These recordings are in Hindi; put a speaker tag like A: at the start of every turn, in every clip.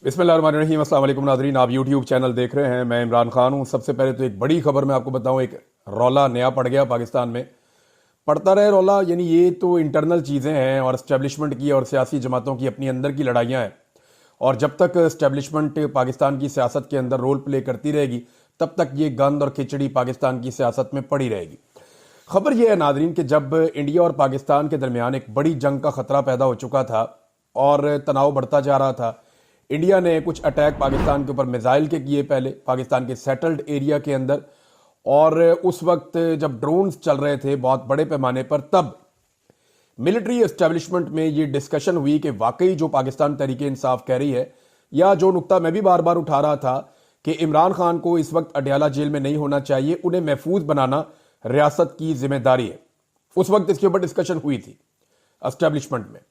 A: बिस्मिल्लाहिर्रहमानिर्रहीम। अस्सलाम वालेकुम नाज़रीन, आप यूट्यूब चैनल देख रहे हैं। मैं इमरान खान हूं। सबसे पहले तो एक बड़ी खबर मैं आपको बताऊं, एक रौला नया पड़ गया पाकिस्तान में। पड़ता रहे रौला, यानी ये तो इंटरनल चीज़ें हैं और इस्टेब्लिशमेंट की और सियासी जमातों की अपनी अंदर की लड़ाइयाँ हैं। और जब तक इस्टेब्लिशमेंट पाकिस्तान की सियासत के अंदर रोल प्ले करती रहेगी तब तक ये गंद और खिचड़ी पाकिस्तान की सियासत में पड़ी रहेगी। खबर यह है नाजरीन कि जब इंडिया और पाकिस्तान के दरमियान एक बड़ी जंग का खतरा पैदा हो चुका था और तनाव बढ़ता जा रहा था, इंडिया ने कुछ अटैक पाकिस्तान के ऊपर मिसाइल के किए, पहले पाकिस्तान के सेटल्ड एरिया के अंदर। और उस वक्त जब ड्रोन्स चल रहे थे बहुत बड़े पैमाने पर, तब मिलिट्री एस्टेब्लिशमेंट में ये डिस्कशन हुई कि वाकई जो पाकिस्तान तहरीक इंसाफ कह रही है, या जो नुक्ता मैं भी बार बार उठा रहा था कि इमरान खान को इस वक्त अडयाला जेल में नहीं होना चाहिए, उन्हें महफूज बनाना रियासत की जिम्मेदारी है। उस वक्त इसके ऊपर डिस्कशन हुई थी एस्टेब्लिशमेंट में,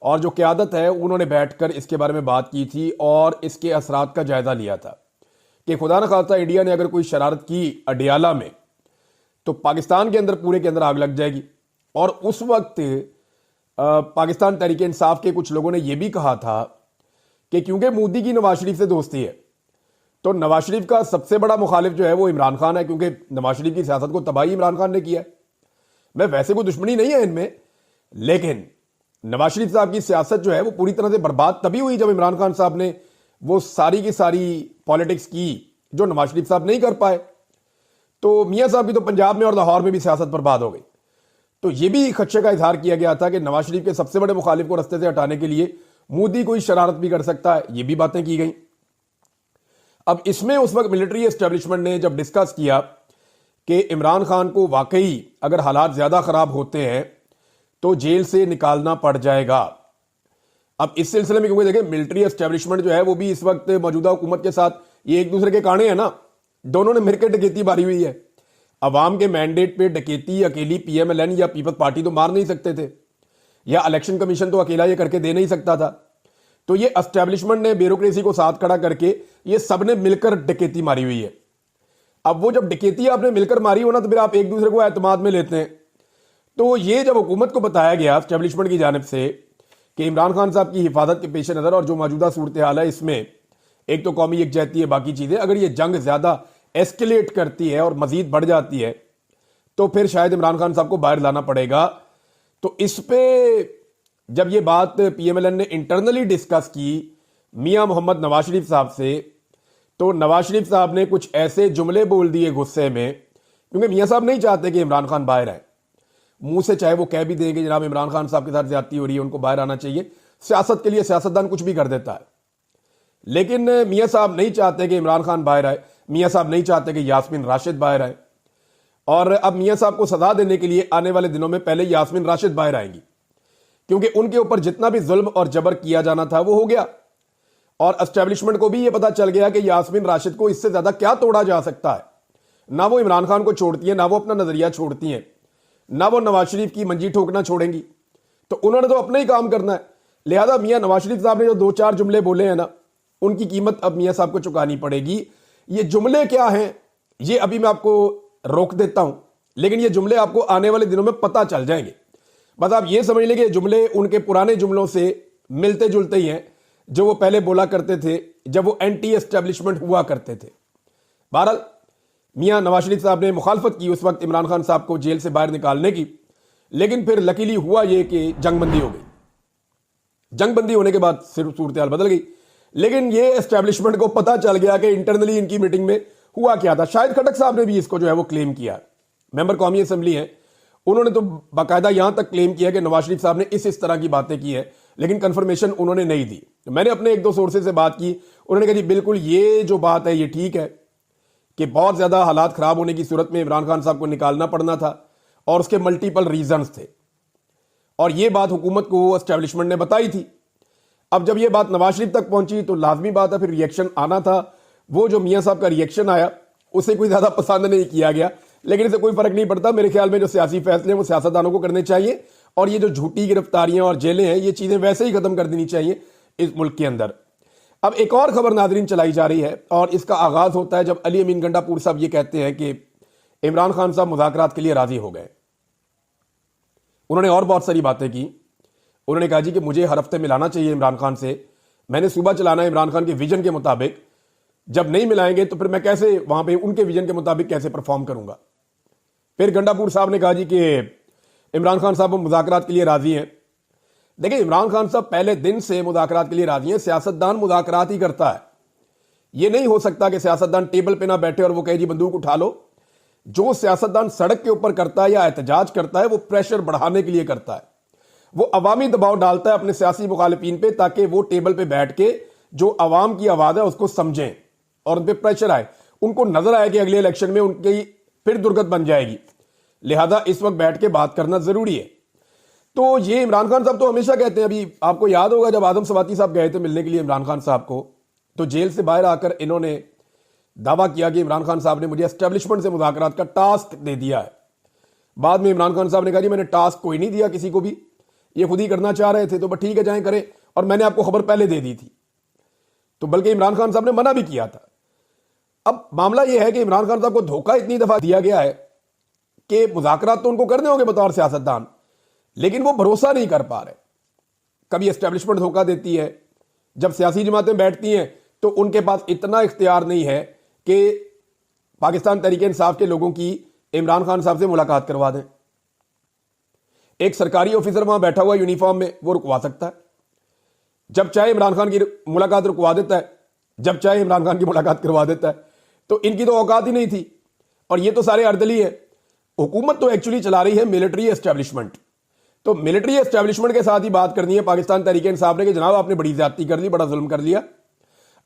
A: और जो क़यादत है उन्होंने बैठकर इसके बारे में बात की थी और इसके असरात का जायजा लिया था कि खुदा न खास्ता इंडिया ने अगर कोई शरारत की अडयाला में तो पाकिस्तान के अंदर पूरे के अंदर आग लग जाएगी। और उस वक्त पाकिस्तान तहरीक इंसाफ के कुछ लोगों ने यह भी कहा था कि क्योंकि मोदी की नवाज शरीफ से दोस्ती है तो नवाज शरीफ का सबसे बड़ा मुखालिफ जो है वो इमरान खान है, क्योंकि नवाज शरीफ की सियासत को तबाही इमरान खान ने किया है। मैं वैसे कोई दुश्मनी नहीं है इनमें, लेकिन नवाज शरीफ साहब की सियासत जो है वो पूरी तरह से बर्बाद तभी हुई जब इमरान खान साहब ने वो सारी की सारी पॉलिटिक्स की जो नवाज शरीफ साहब नहीं कर पाए। तो मियां साहब की तो पंजाब में और लाहौर में भी सियासत बर्बाद हो गई। तो ये भी खदशे का इजहार किया गया था कि नवाज शरीफ के सबसे बड़े मुखालिफ को रस्ते से हटाने के लिए मोदी कोई शरारत भी कर सकता है, ये भी बातें की गई। अब इसमें उस वक्त मिलिट्री एस्टेब्लिशमेंट ने जब डिस्कस किया कि इमरान खान को वाकई अगर हालात ज्यादा खराब होते हैं तो जेल से निकालना पड़ जाएगा। अब इस सिलसिले में क्योंकि देखिए मिलिट्री एस्टेब्लिशमेंट जो है वो भी इस वक्त मौजूदा हुकूमत के साथ ये एक दूसरे के काने हैं ना, दोनों ने मिलकर डकैती मारी हुई है। अवाम के मैंडेट पे डकैती अकेली पीएमएलएन या पीपल्स पार्टी तो मार नहीं सकते थे, या इलेक्शन कमीशन तो अकेला ये करके दे नहीं सकता था। तो ये एस्टेब्लिशमेंट ने ब्यूरोक्रेसी को साथ खड़ा करके ये सबने मिलकर डकैती मारी हुई है। अब वो जब डकैती आपने मिलकर मारी हो ना, तो फिर आप एक दूसरे को एतमाद में लेते हैं। तो ये जब हुकूमत को बताया गया एस्टेब्लिशमेंट की जानिब से कि इमरान खान साहब की हिफाजत के पेश नज़र और जो मौजूदा सूरत हाल है इसमें एक तो कौमी यकजहती है, बाकी चीज़ें, अगर ये जंग ज़्यादा एस्केलेट करती है और मजीद बढ़ जाती है तो फिर शायद इमरान खान साहब को बाहर लाना पड़ेगा। तो इस पे जब ये बात पीएमएलएन ने इंटरनली डिस्कस की मियां मोहम्मद नवाज शरीफ साहब से, तो नवाज शरीफ साहब ने कुछ ऐसे जुमले बोल दिए गुस्से में, क्योंकि मियां साहब नहीं चाहते कि इमरान खान बाहर आए। मुंह से चाहे वो कह भी देंगे जनाब इमरान खान साहब के साथ ज्यादती हो रही है, उनको बाहर आना चाहिए, सियासत के लिए सियासतदान कुछ भी कर देता है, लेकिन मियां साहब नहीं चाहते कि इमरान खान बाहर आए। मियां साहब नहीं चाहते कि यास्मीन राशिद बाहर आए। और अब मियां साहब को सजा देने के लिए आने वाले दिनों में पहले यास्मीन राशिद बाहर आएंगी, क्योंकि उनके ऊपर जितना भी जुल्म और जबर किया जाना था वो हो गया। और एस्टेब्लिशमेंट को भी ये पता चल गया कि यास्मीन राशिद को इससे ज्यादा क्या तोड़ा जा सकता है। ना वो इमरान खान को छोड़ती है, ना वो अपना नजरिया छोड़ती हैं, ना वो नवाज शरीफ की मंजी ठोकना छोड़ेंगी। तो उन्होंने तो अपना ही काम करना है। लिहाजा मियां नवाज शरीफ साहब ने जो दो चार जुमले बोले हैं ना, उनकी कीमत अब मियां साहब को चुकानी पड़ेगी। ये जुमले क्या हैं ये अभी मैं आपको रोक देता हूं, लेकिन ये जुमले आपको आने वाले दिनों में पता चल जाएंगे। बस आप ये समझ लें कि जुमले उनके पुराने जुमलों से मिलते जुलते ही हैं जो वो पहले बोला करते थे जब वो एंटी एस्टेब्लिशमेंट हुआ करते थे। बहरहाल मियां नवाज शरीफ साहब ने मुखालफत की उस वक्त इमरान खान साहब को जेल से बाहर निकालने की, लेकिन फिर लकीली हुआ ये कि जंगबंदी हो गई। जंगबंदी होने के बाद सिर्फ सूरत हाल बदल गई। लेकिन ये एस्टेब्लिशमेंट को पता चल गया कि इंटरनली इनकी मीटिंग में हुआ क्या था। शाहिद खटक साहब ने भी इसको जो है वो क्लेम किया, मेंबर कौमी असेंबली हैं, उन्होंने तो बाकायदा यहां तक क्लेम किया कि नवाज शरीफ साहब ने इस तरह की बातें की है, लेकिन कंफर्मेशन उन्होंने नहीं दी। तो मैंने अपने एक दो सोर्सेज से बात की, उन्होंने कहा जी बिल्कुल ये जो बात है ये ठीक है कि बहुत ज्यादा हालात खराब होने की सूरत में इमरान खान साहब को निकालना पड़ना था और उसके मल्टीपल रीजंस थे, और ये बात हुकूमत को एस्टेब्लिशमेंट ने बताई थी। अब जब ये बात नवाज शरीफ तक पहुंची तो लाजमी बात है फिर रिएक्शन आना था। वो जो मियां साहब का रिएक्शन आया उसे कोई ज्यादा पसंद नहीं किया गया, लेकिन इसे कोई फर्क नहीं पड़ता। मेरे ख्याल में जो सियासी फैसले हैं वो सियासतदानों को करने चाहिए, और ये जो झूठी गिरफ्तारियां और जेलें हैं ये चीजें वैसे ही खत्म कर देनी चाहिए इस मुल्क के अंदर। अब एक और खबर नाजरीन चलाई जा रही है, और इसका आगाज होता है जब अली अमीन गंडापुर साहब ये कहते हैं कि इमरान खान साहब मुज़ाकरात के लिए राजी हो गए। उन्होंने और बहुत सारी बातें की। उन्होंने कहा जी कि मुझे हर हफ्ते मिलाना चाहिए इमरान खान से, मैंने सूबा चलाना है इमरान खान के विजन के मुताबिक, जब नहीं मिलाएंगे तो फिर मैं कैसे वहां पे उनके विजन के मुताबिक कैसे परफॉर्म करूंगा। फिर गंडापुर साहब ने कहा जी कि इमरान खान साहब मुज़ाकरात के लिए राजी हैं। देखिए, इमरान खान साहब पहले दिन से मुज़ाकरात के लिए राजी हैं। सियासतदान मुज़ाकरात ही करता है। यह नहीं हो सकता कि सियासतदान टेबल पे ना बैठे और वो कहे जी बंदूक उठा लो। जो सियासतदान सड़क के ऊपर करता है या एहतजाज करता है वो प्रेशर बढ़ाने के लिए करता है, वो अवामी दबाव डालता है अपने सियासी मुखालिफिन पे, ताकि वो टेबल पे बैठ के जो अवाम की आवाज है उसको समझें और उन पर प्रेशर आए, उनको नजर आए कि अगले इलेक्शन में उनकी फिर दुर्गत बन जाएगी। लिहाजा इस वक्त बैठ के बात करना जरूरी है। तो ये इमरान खान साहब तो हमेशा कहते हैं, अभी आपको याद होगा जब आदम सवाती साहब गए थे मिलने के लिए इमरान खान साहब को, तो जेल से बाहर आकर इन्होंने दावा किया कि इमरान खान साहब ने मुझे एस्टेब्लिशमेंट से मुज़ाकरात का टास्क दे दिया है। बाद में इमरान खान साहब ने कहा जी मैंने टास्क कोई नहीं दिया किसी को भी, ये खुद ही करना चाह रहे थे, तो बस ठीक है जाएं करें, और मैंने आपको खबर पहले दे दी थी। तो बल्कि इमरान खान साहब ने मना भी किया था। अब मामला यह है कि इमरान खान साहब को धोखा इतनी दफा दिया गया है कि मुज़ाकरात तो उनको करने होंगे बतौर सियासतदान, लेकिन वो भरोसा नहीं कर पा रहे। कभी एस्टेब्लिशमेंट धोखा देती है, जब सियासी जमातें बैठती हैं तो उनके पास इतना इख्तियार नहीं है कि पाकिस्तान तहरीक इंसाफ के लोगों की इमरान खान साहब से मुलाकात करवा दें। एक सरकारी ऑफिसर वहां बैठा हुआ यूनिफॉर्म में, वो रुकवा सकता है। जब चाहे इमरान खान की मुलाकात रुकवा देता है, जब चाहे इमरान खान की मुलाकात करवा देता है। तो इनकी तो औकात ही नहीं थी, और ये तो सारे अर्दली है। हुकूमत तो एक्चुअली चला रही है मिलिट्री एस्टेब्लिशमेंट, तो मिलिट्री एस्टेब्लिशमेंट के साथ ही बात करनी है पाकिस्तान तहरीक इंसाफ ने कि जनाब आपने बड़ी ज्यादती कर ली, बड़ा जुल्म कर लिया,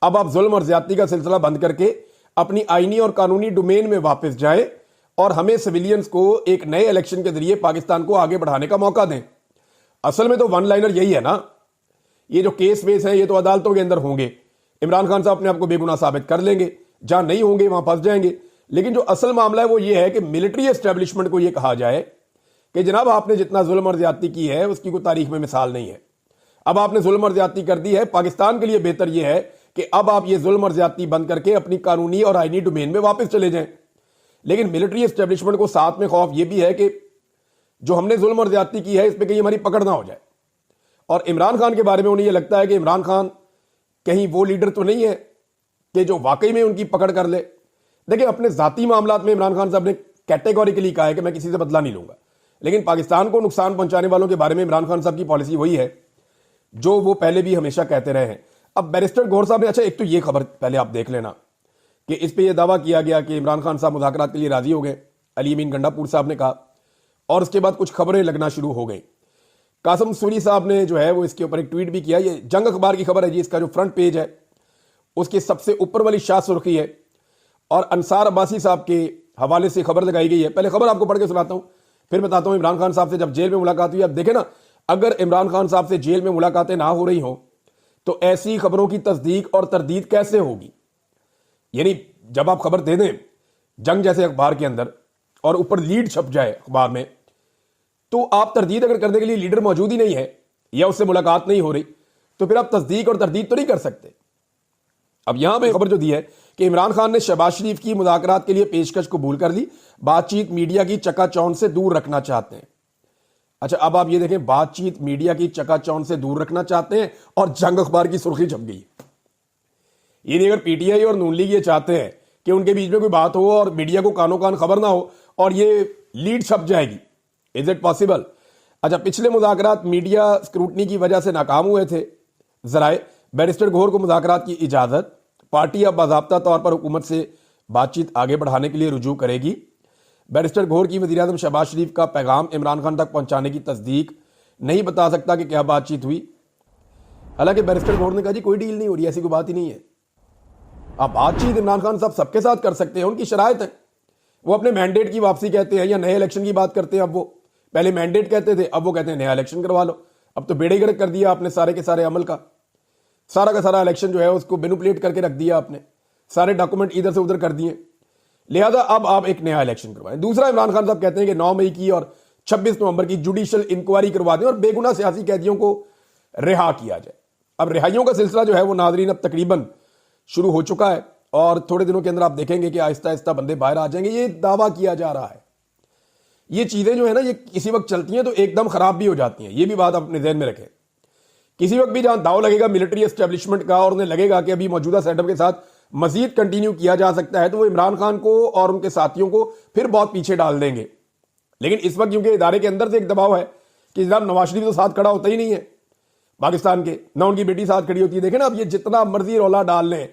A: अब आप जुल्म और ज्यादती का सिलसिला बंद करके अपनी आईनी और कानूनी डोमेन में वापस जाएं और हमें सिविलियंस को एक नए इलेक्शन के जरिए पाकिस्तान को आगे बढ़ाने का मौका दें। असल में तो वन लाइनर यही है ना, ये जो केस वेस है ये तो अदालतों के अंदर होंगे, इमरान खान साहब अपने आप को बेगुनाह साबित कर लेंगे, जहां नहीं होंगे वहां फंस जाएंगे। लेकिन जो असल मामला है वो ये है कि मिलिट्री एस्टेब्लिशमेंट को ये कहा जाए कि जनाब आपने जितना जुल्म और ज्यादती की है उसकी कोई तारीख में मिसाल नहीं है। अब आपने जुल्म और ज्यादती कर दी है, पाकिस्तान के लिए बेहतर यह है कि अब आप ये जुल्म और ज्यादती बंद करके अपनी कानूनी और आईनी डोमेन में वापस चले जाएं। लेकिन मिलिट्री एस्टेब्लिशमेंट को साथ में खौफ यह भी है कि जो हमने जुल्म और ज्यादती की है इस पर कहीं हमारी पकड़ ना हो जाए। और इमरान खान के बारे में उन्हें यह लगता है कि इमरान खान कहीं वो लीडर तो नहीं है कि जो वाकई में उनकी पकड़ कर ले। देखिए, अपने जाती मामलात में इमरान खान साहब ने कैटेगोरिकली कहा है कि मैं किसी से बदला नहीं लूंगा, लेकिन पाकिस्तान को नुकसान पहुंचाने वालों के बारे में इमरान खान साहब की पॉलिसी वही है जो वो पहले भी हमेशा कहते रहे हैं। अब बैरिस्टर गौहर साहब ने, अच्छा एक तो ये खबर पहले आप देख लेना कि इस पे ये दावा किया गया कि इमरान खान साहब मुज़ाकरात के लिए राजी हो गए, अली अमीन गंडापुर साहब ने कहा, और उसके बाद कुछ खबरें लगना शुरू हो गई। कासिम सूरी साहब ने जो है वो इसके ऊपर एक ट्वीट भी किया। ये जंग अखबार की खबर है जी, इसका जो फ्रंट पेज है उसके सबसे ऊपर वाली शाह सुर्खी है और अंसार अब्बासी साहब के हवाले से खबर लगाई गई है। पहले खबर आपको पढ़ के सुनाता हूं, फिर बताता हूं इमरान खान साहब से जब जेल में मुलाकात हुई। अब देखें ना, अगर इमरान खान साहब से जेल में मुलाकातें ना हो रही हो तो ऐसी खबरों की तस्दीक और तरदीद कैसे होगी। यानी जब आप खबर दे दें जंग जैसे अखबार के अंदर और ऊपर लीड छप जाए अखबार में, तो आप तरदीद अगर करने के लिए लीडर मौजूद ही नहीं है या उससे मुलाकात नहीं हो रही तो फिर आप तस्दीक और तरदीद तो नहीं कर सकते। अब यहां पे खबर जो दी है कि इमरान खान ने शहबाज शरीफ की मुज़ाकरात के लिए पेशकश कबूल कर ली, बातचीत मीडिया की चकाचौंध से दूर रखना चाहते हैं। अच्छा, अब आप ये देखें, बातचीत मीडिया की चकाचौंध से दूर रखना चाहते हैं और जंग अखबार की सुर्खी छप गई। ये नहीं, अगर पीटीआई और नून लीग ये चाहते हैं कि उनके बीच में कोई बात हो और मीडिया को कानों कान खबर ना हो और ये लीड छप जाएगी, इज इट पॉसिबल। अच्छा, पिछले मुज़ाकरात मीडिया स्क्रूटनी की वजह से नाकाम हुए थे। जराए बैरिस्टर गौहर को मुज़ाकरात की इजाजत, पार्टी अब बाज़ाब्ता तौर पर हुकूमत से बातचीत आगे बढ़ाने के लिए रुजू करेगी। बैरिस्टर गौहर की वज़ीर आज़म शहबाज शरीफ का पैगाम इमरान खान तक पहुंचाने की तस्दीक, नहीं बता सकता कि क्या बातचीत हुई। हालांकि बैरिस्टर गौहर ने कहा जी कोई डील नहीं हो रही, ऐसी कोई बात ही नहीं है। आप बातचीत इमरान खान साहब सबके साथ कर सकते हैं, उनकी शरायत है। वो अपने मैंडेट की वापसी कहते हैं या नए इलेक्शन की बात करते हैं। अब वो पहले मैंडेट कहते थे, अब वो कहते हैं नया इलेक्शन करवा लो। अब तो बेड़े गर्क कर दिया आपने सारे के सारे अमल का सारा इलेक्शन जो है उसको मैनिपुलेट करके रख दिया आपने, सारे डॉक्यूमेंट इधर से उधर कर दिए। लिहाजा अब आप एक नया इलेक्शन करवाएं। दूसरा, इमरान खान साहब कहते हैं कि 9 मई की और 26 नवंबर की जुडिशियल इंक्वायरी करवा दें और बेगुनाह सियासी कैदियों को रिहा किया जाए। अब रिहाइयों का सिलसिला जो है वो नाजरीन अब तकरीबन शुरू हो चुका है और थोड़े दिनों के अंदर आप देखेंगे कि आहिस्ता आहिस्ता बंदे बाहर आ जाएंगे। ये दावा किया जा रहा है। ये चीजें जो है ना, ये किसी वक्त चलती हैं तो एकदम खराब भी हो जाती हैं। ये भी बात आप अपने ध्यान में रखें किसी वक्त भी जहां दाव लगेगा मिलिट्री एस्टेब्लिशमेंट का और उन्हें लगेगा कि अभी मौजूदा सेटअप के साथ मजीद कंटिन्यू किया जा सकता है, तो वो इमरान खान को और उनके साथियों को फिर बहुत पीछे डाल देंगे। लेकिन इस वक्त क्योंकि इदारे के अंदर से एक दबाव है कि जनाब नवाज शरीफ तो साथ खड़ा होता ही नहीं है पाकिस्तान के, ना उनकी बेटी साथ खड़ी होती है। देखें ना, अब ये जितना मर्जी रौला डाल लें,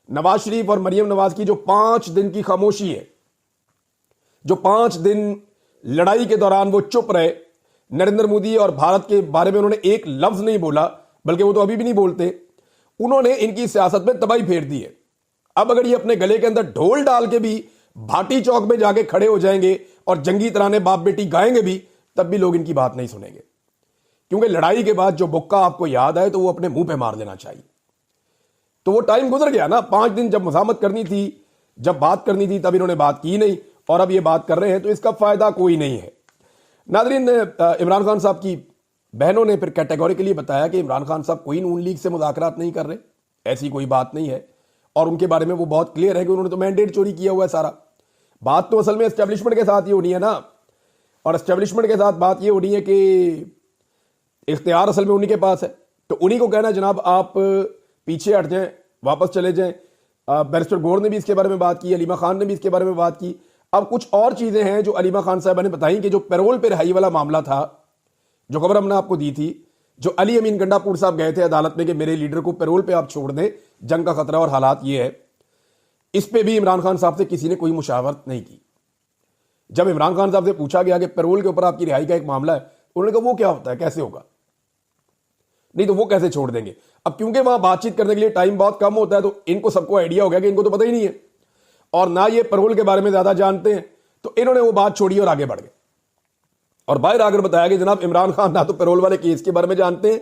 A: नवाज शरीफ और मरियम नवाज की जो 5 दिन की खामोशी है, जो 5 दिन लड़ाई के दौरान वो चुप रहे, नरेंद्र मोदी और भारत के बारे में उन्होंने एक लफ्ज नहीं बोला, बल्कि वो तो अभी भी नहीं बोलते, उन्होंने इनकी सियासत में तबाही फेर दी है। अब अगर ये अपने गले के अंदर ढोल डाल के भी भाटी चौक में जाके खड़े हो जाएंगे और जंगी तराने बाप बेटी गाएंगे भी, तब भी लोग इनकी बात नहीं सुनेंगे। क्योंकि लड़ाई के बाद जो बुक्का आपको याद आए तो वो अपने मुंह पे मार लेना चाहिए। तो वो टाइम गुजर गया ना, 5 दिन जब मज़ामत करनी थी, जब बात करनी थी, तब इन्होंने बात की नहीं और अब ये बात कर रहे हैं, तो इसका फायदा कोई नहीं है। नादरीन, इमरान खान साहब की बहनों ने फिर कैटेगोरिकली बताया कि इमरान खान साहब कोई नून लीग से मुज़ाकरात नहीं कर रहे, ऐसी कोई बात नहीं है। और उनके बारे में वो बहुत क्लियर है कि उन्होंने तो मैंडेट चोरी किया हुआ है सारा। बात तो असल में एस्टेब्लिशमेंट के साथ ही होनी है ना, और एस्टेब्लिशमेंट के साथ बात ये होनी है कि इख्तियार असल में उन्हीं के पास है, तो उन्हीं को कहना जनाब आप पीछे हट जाएं, वापस चले जाएं। बैरिस्टर गौर ने भी इसके बारे में बात की, अलीमा खान ने भी इसके बारे में बात की। अब कुछ और चीजें हैं जो अलीमा खान साहब ने बताई कि जो पैरोल पे रिहाई वाला मामला था, जो खबर हमने आपको दी थी, जो अली अमीन गंडापुर साहब गए थे अदालत में कि मेरे लीडर को पैरोल पे आप छोड़ दें, जंग का खतरा और हालात ये है, इस पे भी इमरान खान साहब से किसी ने कोई मुशावरत नहीं की। जब इमरान खान साहब से पूछा गया कि पैरोल के ऊपर आपकी रिहाई का एक मामला है, उन्होंने कहा वो क्या होता है, कैसे होगा, नहीं तो वो कैसे छोड़ देंगे। अब क्योंकि वहां बातचीत करने के लिए टाइम बहुत कम होता है, तो इनको सबको आइडिया हो गया कि इनको तो पता ही नहीं है और ना ये पैरोल के बारे में ज्यादा जानते हैं, तो इन्होंने वो बात छोड़ी और आगे बढ़ गए और बाहर आकर बताया कि जनाब इमरान खान ना तो पैरोल वाले केस के बारे में जानते हैं,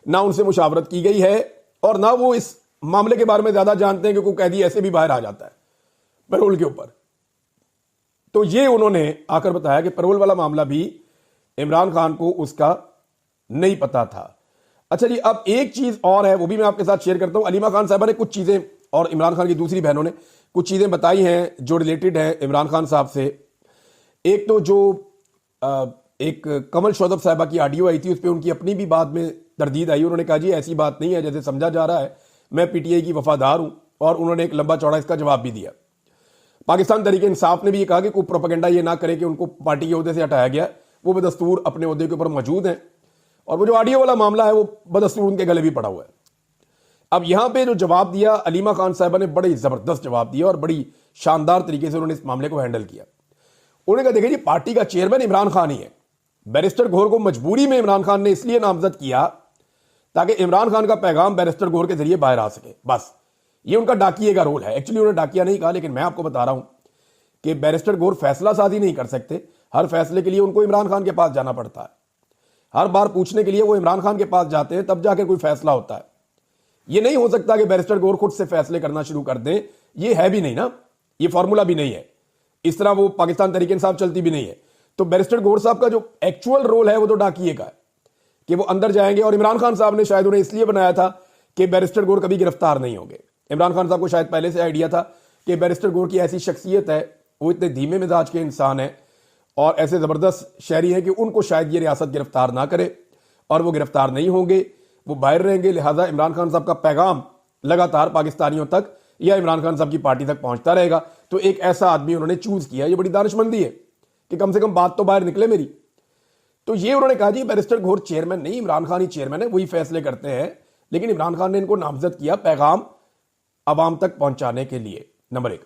A: ना उनसे मुशावरत की गई है और ना वो इस मामले के बारे में ज्यादा जानते हैं, क्योंकि कैदी ऐसे भी बाहर आ जाता है पैरोल के ऊपर। तो ये उन्होंने आकर बताया कि पैरोल वाला मामला भी इमरान खान को उसका नहीं पता था। अच्छा जी, अब एक चीज और है, वो भी मैं आपके साथ शेयर करता हूं। अलीमा खान साहबा ने कुछ चीजें और इमरान खान की दूसरी बहनों ने कुछ चीजें बताई हैं जो रिलेटेड है इमरान खान साहब से। एक तो जो एक कमल शोदब साहबा की ऑडियो आई थी, उस पर उनकी अपनी भी बात में तरदीद आई। उन्होंने कहा जी ऐसी बात नहीं है जैसे समझा जा रहा है, मैं पीटीआई की वफादार हूं, और उन्होंने एक लंबा चौड़ा इसका जवाब भी दिया। पाकिस्तान तहरीक इंसाफ ने भी ये कहा कि कोई प्रोपेगेंडा ये ना करे कि उनको पार्टी के ओहदे से हटाया गया, वो बदस्तूर अपने ओहदे के ऊपर मौजूद हैं, और वो जो ऑडियो वाला मामला है वो बदस्तूर उनके गले भी पड़ा हुआ है। अब यहां पे जो जवाब दिया अलीमा खान साहबा ने, बड़ी जबरदस्त जवाब दिया और बड़ी शानदार तरीके से उन्होंने इस मामले को हैंडल किया। उन्होंने कहा देखिए जी, पार्टी का चेयरमैन इमरान खान ही है। बैरिस्टर गौहर को मजबूरी में इमरान खान ने इसलिए नामजद किया ताकि इमरान खान का पैगाम बैरिस्टर गौहर के जरिए बाहर आ सके, बस ये उनका डाकिए का रोल है। एक्चुअली उन्होंने डाकिया नहीं कहा, लेकिन मैं आपको बता रहा हूं कि बैरिस्टर गौहर फैसला साजी नहीं कर सकते। हर फैसले के लिए उनको इमरान खान के पास जाना पड़ता है, हर बार पूछने के लिए वो इमरान खान के पास जाते हैं, तब जाके कोई फैसला होता है। ये नहीं हो सकता कि बैरिस्टर गौहर खुद से फैसले करना शुरू कर दें, ये है भी नहीं ना, ये फॉर्मूला भी नहीं है, इस तरह वो पाकिस्तान तरीके इंसाफ चलती भी नहीं है। तो बैरिस्टर गौहर साहब का जो एक्चुअल रोल है वो तो डाकिए का है कि वो अंदर जाएंगे, और इमरान खान साहब ने शायद उन्हें इसलिए बनाया था कि बैरिस्टर गौहर कभी गिरफ्तार नहीं होंगे। इमरान खान साहब को शायद पहले से आइडिया था कि बैरिस्टर गौहर की ऐसी शख्सियत है, वो इतने धीमे मिजाज के इंसान है और ऐसे जबरदस्त शहरी हैं कि उनको शायद ये रियासत गिरफ्तार ना करे, और वो गिरफ्तार नहीं होंगे, वो बाहर रहेंगे। लिहाजा इमरान खान साहब का पैगाम लगातार पाकिस्तानियों तक या इमरान खान साहब की पार्टी तक पहुंचता रहेगा। तो एक ऐसा आदमी उन्होंने चूज किया, ये बड़ी दानिशमंदी है कि कम से कम बात तो बाहर निकले मेरी। तो ये उन्होंने कहा जी बैरिस्टर गौहर चेयरमैन नहीं, इमरान खान ही चेयरमैन है, वही फैसले करते हैं, लेकिन इमरान खान ने इनको नामजद किया पैगाम अवाम तक पहुंचाने के लिए, नंबर 1।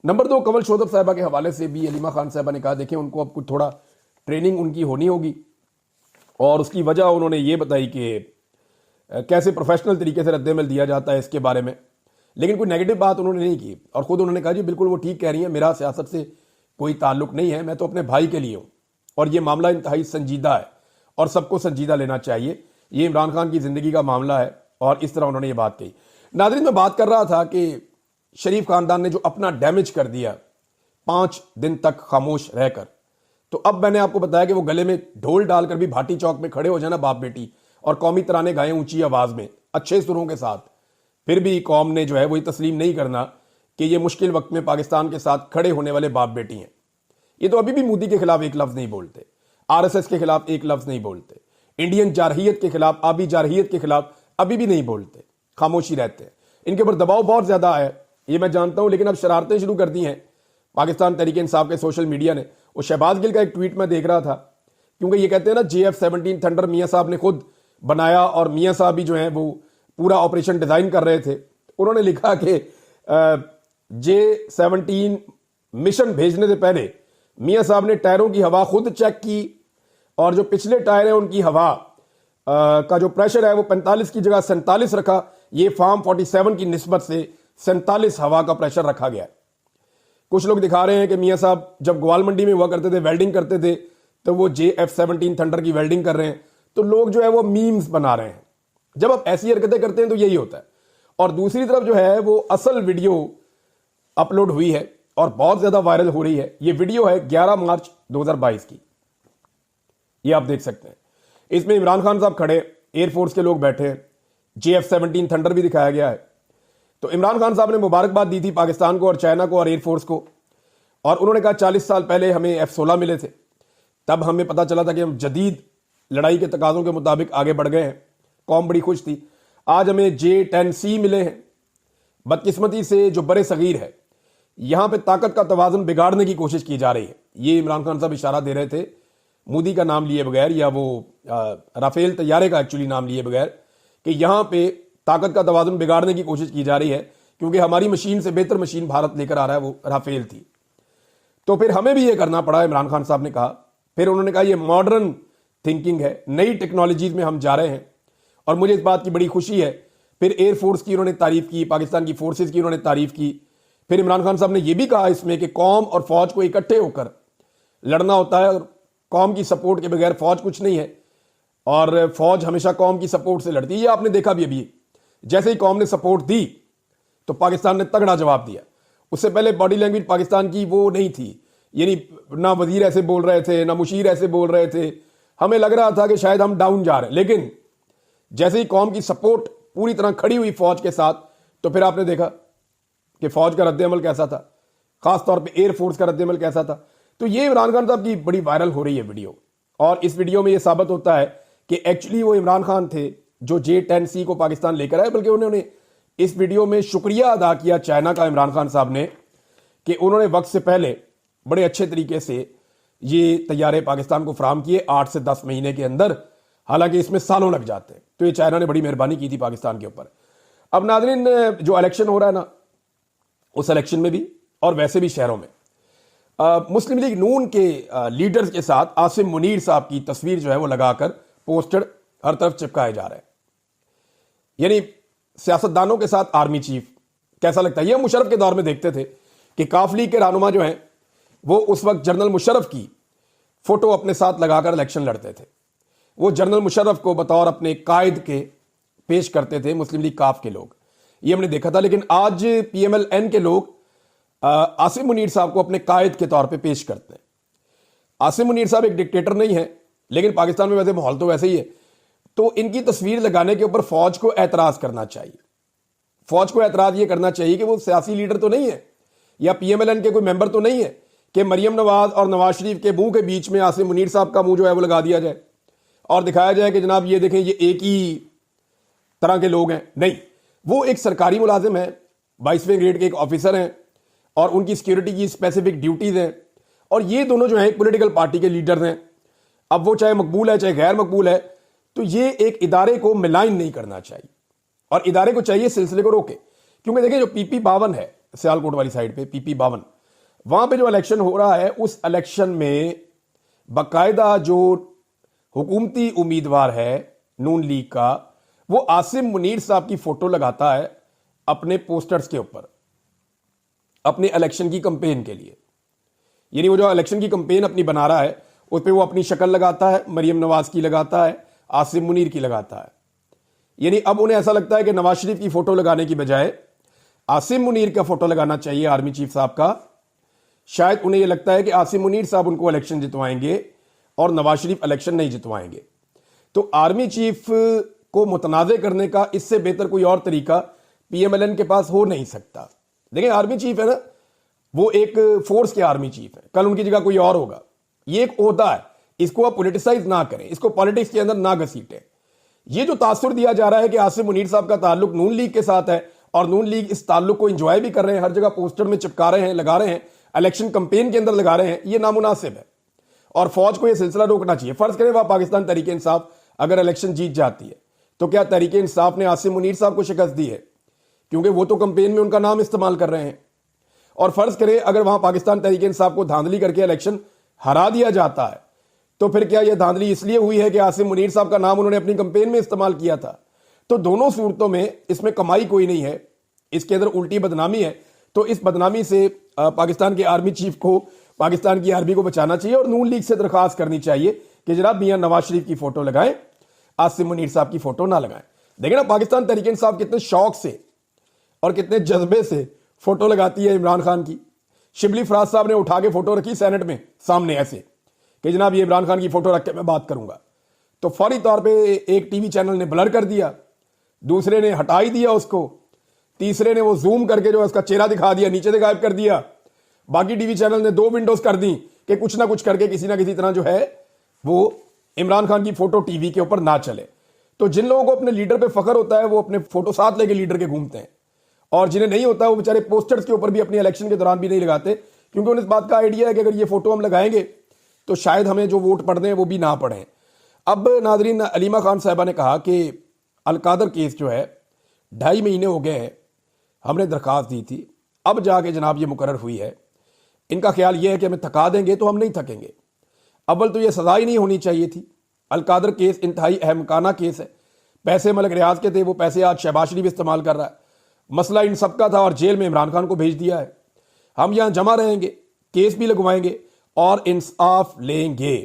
A: नंबर 2, कमल शोदब साहबा के हवाले से भी अलीमा खान साहबा ने कहा देखें उनको अब कुछ थोड़ा ट्रेनिंग उनकी होनी होगी, और उसकी वजह उन्होंने ये बताई कि कैसे प्रोफेशनल तरीके से रद्देमल दिया जाता है इसके बारे में। लेकिन कोई नेगेटिव बात उन्होंने नहीं की, और खुद उन्होंने कहा जी बिल्कुल वो ठीक कह रही है, मेरा सियासत से कोई ताल्लुक नहीं है, मैं तो अपने भाई के लिए हूं, और ये मामला इंतहाई संजीदा है और सबको संजीदा लेना चाहिए, ये इमरान खान की जिंदगी का मामला है, और इस तरह उन्होंने ये बात कही। नाज़रीन, मैं बात कर रहा था कि शरीफ खानदान ने जो अपना डैमेज कर दिया 5 दिन तक खामोश रहकर, तो अब मैंने आपको बताया कि वो गले में ढोल डालकर भी भाटी चौक में खड़े हो जाना बाप बेटी, और कौमी तराने गाए ऊंची आवाज में अच्छे सुरों के साथ, फिर भी कौम ने जो है वही तस्लीम नहीं करना कि ये मुश्किल वक्त में पाकिस्तान के साथ खड़े होने वाले बाप बेटी हैं। ये तो अभी भी मोदी के खिलाफ एक लफ्ज नहीं बोलते, आरएसएस के खिलाफ एक लफ्ज नहीं बोलते, इंडियन जारहियत के खिलाफ, आबी जारहियत के खिलाफ अभी भी नहीं बोलते, खामोशी रहते हैं। इनके ऊपर दबाव बहुत ज्यादा है, ये मैं जानता हूं, लेकिन अब शरारतें शुरू कर दी हैं पाकिस्तान तहरीक इंसाफ के सोशल मीडिया ने। वो शहबाज गिल का एक ट्वीट मैं देख रहा था, क्योंकि ये कहते हैं ना JF-17 थंडर मियां साहब ने खुद बनाया, और मियां साहब भी जो है वो पूरा ऑपरेशन डिजाइन कर रहे थे। उन्होंने लिखा कि J-17 मिशन भेजने से पहले मियां साहब ने टायरों की हवा खुद चेक की, और जो पिछले टायर है उनकी हवा का जो प्रेशर है वो 45 की जगह 47 रखा। ये फार्म 47 की निस्बत से 47 हवा का प्रेशर रखा गया है। कुछ लोग दिखा रहे हैं कि मियां साहब जब ग्वाल मंडी में हुआ करते थे, वेल्डिंग करते थे, तो वो JF-17 थंडर की वेल्डिंग कर रहे हैं, तो लोग जो है वो मीम्स बना रहे हैं। जब आप ऐसी हरकतें करते हैं तो यही होता है। और दूसरी तरफ जो है वो असल वीडियो अपलोड हुई है और बहुत ज्यादा वायरल हो रही है। ये वीडियो है 11 मार्च 2022 की, ये आप देख सकते हैं। इसमें इमरान खान साहब खड़े, एयरफोर्स के लोग बैठे हैं, JF-17 थंडर भी दिखाया गया है। तो इमरान खान साहब ने मुबारकबाद दी थी पाकिस्तान को और चाइना को और एयरफोर्स को, और उन्होंने कहा 40 साल पहले हमें F-16 मिले थे, तब हमें पता चला था कि हम जदीद लड़ाई के तकाजों के मुताबिक आगे बढ़ गए हैं, कौम बड़ी खुश थी। आज हमें J-10C मिले हैं। बदकिस्मती से जो बड़े सगीर है, यहां पे ताकत का तवाज़ुन बिगाड़ने की कोशिश की जा रही है। ये इमरान खान साहब इशारा दे रहे थे, मोदी का नाम लिए बगैर, या वो राफेल तैयारे का एक्चुअली नाम लिए बगैर, कि यहां पे ताकत का तवाज़ुन बिगाड़ने की कोशिश की जा रही है, क्योंकि हमारी मशीन से बेहतर मशीन भारत लेकर आ रहा है, वो राफेल थी। तो फिर हमें भी ये करना पड़ा, इमरान खान साहब ने कहा। फिर उन्होंने कहा ये मॉडर्न थिंकिंग है, नई टेक्नोलॉजीज में हम जा रहे हैं, और मुझे इस बात की बड़ी खुशी है। फिर एयरफोर्स की उन्होंने तारीफ की, पाकिस्तान की फोर्सेज की उन्होंने तारीफ की। फिर इमरान खान साहब ने यह भी कहा इसमें कि कौम और फौज को इकट्ठे होकर लड़ना होता है, और कौम की सपोर्ट के बगैर फौज कुछ नहीं है, और फौज हमेशा कौम की सपोर्ट से लड़ती है। ये आपने देखा भी अभी, जैसे ही कौम ने सपोर्ट दी तो पाकिस्तान ने तगड़ा जवाब दिया। उससे पहले बॉडी लैंग्वेज पाकिस्तान की वो नहीं थी, यानी ना वजीर ऐसे बोल रहे थे, ना मुशीर ऐसे बोल रहे थे, हमें लग रहा था कि शायद हम डाउन जा रहे हैं। लेकिन जैसे ही कौम की सपोर्ट पूरी तरह खड़ी हुई फौज के साथ, तो फिर आपने देखा कि फौज का रद्द-ए-अमल कैसा था, खासतौर पर एयरफोर्स का रद्द-ए-अमल कैसा था। तो ये इमरान खान साहब की बड़ी वायरल हो रही है वीडियो, और इस वीडियो में यह साबित होता है कि एक्चुअली वो इमरान खान थे जो J-10C को पाकिस्तान लेकर आए। बल्कि उन्होंने इस वीडियो में शुक्रिया अदा किया चाइना का, इमरान खान साहब ने, कि उन्होंने वक्त से पहले बड़े अच्छे तरीके से ये तैयारे पाकिस्तान को फराम किए 8 से 10 महीने के अंदर, हालांकि इसमें सालों लग जाते हैं। तो ये चाइना ने बड़ी मेहरबानी की थी पाकिस्तान के ऊपर। अब नाज़रीन, जो इलेक्शन हो रहा है ना, उस इलेक्शन में भी और वैसे भी शहरों में मुस्लिम लीग नून के लीडर्स के साथ आसिम मुनीर साहब की तस्वीर जो है वो लगाकर पोस्टर हर तरफ चिपकाए जा रहे हैं। यानी सियासतदानों के साथ आर्मी चीफ, कैसा लगता है? ये मुशर्रफ के दौर में देखते थे कि काफ लीग के रहनुमा जो हैं वो उस वक्त जनरल मुशर्रफ की फोटो अपने साथ लगाकर इलेक्शन लड़ते थे। वो जनरल मुशर्रफ को बतौर अपने कायद के पेश करते थे मुस्लिम लीग काफ के लोग, ये हमने देखा था। लेकिन आज PMLN के लोग आसिम मुनीर साहब को अपने कायद के तौर पे पेश करते हैं। आसिम मुनीर साहब एक डिक्टेटर नहीं है, लेकिन पाकिस्तान में वैसे माहौल तो वैसे ही है। तो इनकी तस्वीर लगाने के ऊपर फौज को एतराज करना चाहिए। फौज को एतराज ये करना चाहिए कि वो सियासी लीडर तो नहीं है, या PMLN के कोई मेंबर तो नहीं है कि मरियम नवाज और नवाज शरीफ के मुंह के बीच में आसिम मुनीर साहब का मुंह जो है वो लगा दिया जाए और दिखाया जाए कि जनाब ये देखें ये एक ही तरह के लोग हैं। नहीं, वो एक सरकारी मुलाजिम है, 22वें ग्रेड के एक ऑफिसर हैं, और उनकी सिक्योरिटी की स्पेसिफिक ड्यूटीज हैं, और ये दोनों जो है पॉलिटिकल पार्टी के लीडर्स हैं। अब वो चाहे मकबूल है चाहे गैर मकबूल है, तो ये एक इदारे को मिलाइन नहीं करना चाहिए, और इदारे को चाहिए सिलसिले को रोके। क्योंकि देखिए जो PP-52 है सियालकोट वाली साइड पे, PP-52, वहां पे जो इलेक्शन हो रहा है, उस इलेक्शन में बाकायदा जो हुकूमती उम्मीदवार है नून लीग का, वो आसिम मुनीर साहब की फोटो लगाता है अपने पोस्टर्स के ऊपर अपने इलेक्शन की कंपेन के लिए। यानी वो जो इलेक्शन की कंपेन अपनी बना रहा है उस पर वो अपनी शक्ल लगाता है, मरियम नवाज की लगाता है, आसिम मुनीर की लगाता है। यानी अब उन्हें ऐसा लगता है कि नवाज शरीफ की फोटो लगाने की बजाय आसिम मुनीर का फोटो लगाना चाहिए आर्मी चीफ साहब का। शायद उन्हें यह लगता है कि आसिम मुनीर साहब उनको इलेक्शन जितवाएंगे और नवाज शरीफ इलेक्शन नहीं जितवाएंगे। तो आर्मी चीफ को मुतनाज़े करने का इससे बेहतर कोई और तरीका PMLN के पास हो नहीं सकता। देखिए आर्मी चीफ है ना, वो एक फोर्स के आर्मी चीफ है, कल उनकी जगह कोई और होगा। ये एक ओहदा है, इसको आप पॉलिटिसाइज ना करें, इसको पॉलिटिक्स के अंदर ना घसीटें। ये जो तासुर दिया जा रहा है कि आसिम मुनीर साहब का ताल्लुक नून लीग के साथ है और नून लीग इस ताल्लुक को एंजॉय भी कर रहे हैं, हर जगह पोस्टर में चिपका रहे हैं, लगा रहे हैं, इलेक्शन कैंपेन के अंदर लगा रहे हैं, ये नामुनासिब है और फौज को यह सिलसिला रोकना चाहिए। फर्ज करें वह पाकिस्तान तहरीक इंसाफ अगर इलेक्शन जीत जाती है तो क्या तहरीक इंसाफ ने आसिम मुनीर साहब को शिकस्त दी है? क्योंकि वो तो कैंपेन में उनका नाम इस्तेमाल कर रहे हैं। और फर्ज करें अगर वहां पाकिस्तान तहरीक इंसाफ को धांधली करके इलेक्शन हरा दिया जाता है तो फिर क्या यह धांधली इसलिए हुई है कि आसिम मुनीर साहब का नाम उन्होंने अपनी कैंपेन में इस्तेमाल किया था? तो दोनों सूरतों में इसमें कमाई कोई नहीं है, इसके अंदर उल्टी बदनामी है। तो इस बदनामी से पाकिस्तान के आर्मी चीफ को, पाकिस्तान की आर्मी को बचाना चाहिए और नून लीग से दरखास्त करनी चाहिए कि जनाब मियां नवाज शरीफ की फोटो लगाएं, आसिम मुनीर साहब की फोटो ना लगाएं। देखिए ना पाकिस्तान तहरीक इंसाफ कितने शौक से और कितने जज्बे से फोटो लगाती है इमरान खान की। शिबली फराज साहब ने उठा के फोटो रखी सेनेट में सामने ऐसे कि जनाब ये इमरान खान की फोटो रख के मैं बात करूंगा, तो फौरी तौर पे एक टीवी चैनल ने ब्लर कर दिया, दूसरे ने हटा ही दिया उसको, तीसरे ने वो जूम करके जो उसका चेहरा दिखा दिया, नीचे से गायब कर दिया, बाकी टीवी चैनल ने 2 विंडोज कर दी कि कुछ ना कुछ करके किसी ना किसी तरह जो है वो इमरान खान की फोटो टीवी के ऊपर ना चले। तो जिन लोगों को अपने लीडर पे फख्र होता है वो अपने फोटो साथ लेके लीडर के घूमते हैं और जिन्हें नहीं होता है वो बेचारे पोस्टर्स के ऊपर भी अपनी इलेक्शन के दौरान भी नहीं लगाते, क्योंकि उन्हें इस बात का आइडिया है कि अगर ये फोटो हम लगाएंगे तो शायद हमें जो वोट पढ़ने हैं वो भी ना पढ़ें। अब नाजरीन, अलीमा खान साहिबा ने कहा कि अलकादर केस जो है 2.5 महीने हो गए हैं, हमने दरखास्त दी थी, अब जाके जनाब ये मुकर्रर हुई है। इनका ख्याल ये है कि हमें थका देंगे, तो हम नहीं थकेंगे। अव्वल तो ये सजा ही नहीं होनी चाहिए थी। अलकादर केस इंतहाई अहमकाना केस है। पैसे मलिक रियाज के थे, वो पैसे आज शहबाज शरीफ इस्तेमाल कर रहा है। मसला इन सबका था और जेल में इमरान खान को भेज दिया है। हम यहां जमा रहेंगे, केस भी लगवाएंगे और इंसाफ लेंगे।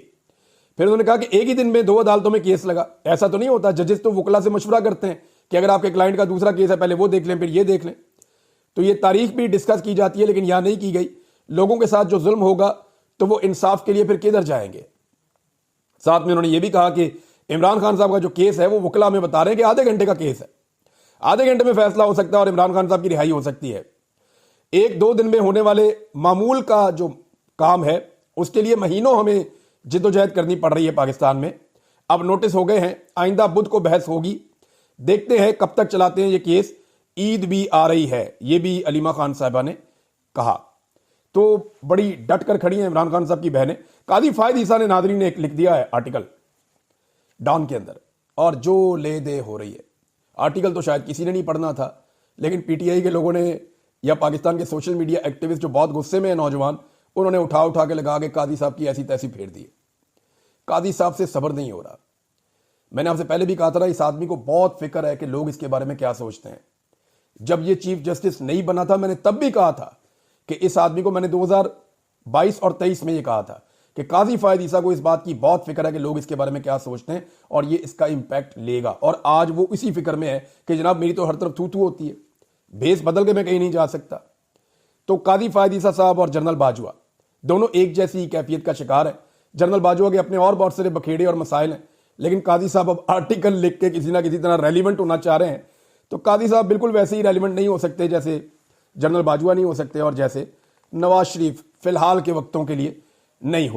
A: फिर उन्होंने कहा कि एक ही दिन में 2 अदालतों में केस लगा। ऐसा तो नहीं होता, जजेस तो वकला से मशवरा करते हैं कि अगर आपके क्लाइंट का दूसरा केस है पहले वो देख लें फिर ये देख लें। तो ये तारीख भी डिस्कस की जाती है, लेकिन यहां नहीं की गई। लोगों के साथ जो जुल्म होगा तो वो इंसाफ के लिए फिर किधर जाएंगे। साथ में उन्होंने ये भी कहा कि इमरान खान साहब का जो केस है वो वकला में बता रहे हैं कि आधे घंटे का केस है, आधे घंटे में फैसला हो सकता है और इमरान खान साहब की रिहाई हो सकती है। 1-2 दिन में होने वाले मामूल का जो काम है उसके लिए महीनों हमें जिद्दोजहद करनी पड़ रही है पाकिस्तान में। अब नोटिस हो गए हैं, आइंदा बुध को बहस होगी, देखते हैं कब तक चलाते हैं ये केस। ईद भी आ रही है, ये भी अलीमा खान साहिबा ने कहा। तो बड़ी डट कर खड़ी है इमरान खान साहब की बहनें। काजी फायद ईसा ने नादरीन ने एक लिख दिया है आर्टिकल डॉन के अंदर, और जो ले दे हो रही है। आर्टिकल तो शायद किसी ने नहीं पढ़ना था, लेकिन पीटीआई के लोगों ने या पाकिस्तान के सोशल मीडिया एक्टिविस्ट जो बहुत गुस्से में है नौजवान, उन्होंने उठा के लगा के कादी साहब की ऐसी तैसी फेर दी। कादी साहब से सब्र नहीं हो रहा। मैंने आपसे पहले भी कहा था, इस आदमी को बहुत फिक्र है कि लोग इसके बारे में क्या सोचते हैं। जब ये चीफ जस्टिस नहीं बना था मैंने तब भी कहा था कि इस आदमी को, मैंने 2022 और 23 में ये कहा था कि काजी फायद ईसा को इस बात की बहुत फिक्र है कि लोग इसके बारे में क्या सोचते हैं और ये इसका इंपैक्ट लेगा। और आज वो इसी फिक्र में है कि जनाब मेरी तो हर तरफ थू थू होती है, भेस बदल के मैं कहीं नहीं जा सकता। तो काजी फायद ईसा साहब और जनरल बाजवा दोनों एक जैसी कैफियत का शिकार है। जनरल बाजवा के अपने और बहुत सारे बखेड़े और मसाइल हैं, लेकिन काजी साहब अब आर्टिकल लिख के किसी ना किसी तरह रेलिवेंट होना चाह रहे हैं। तो काजी साहब बिल्कुल वैसे ही रेलिवेंट नहीं हो सकते जैसे जनरल बाजवा नहीं हो सकते और जैसे नवाज शरीफ फिलहाल के वक्तों के लिए नहीं हो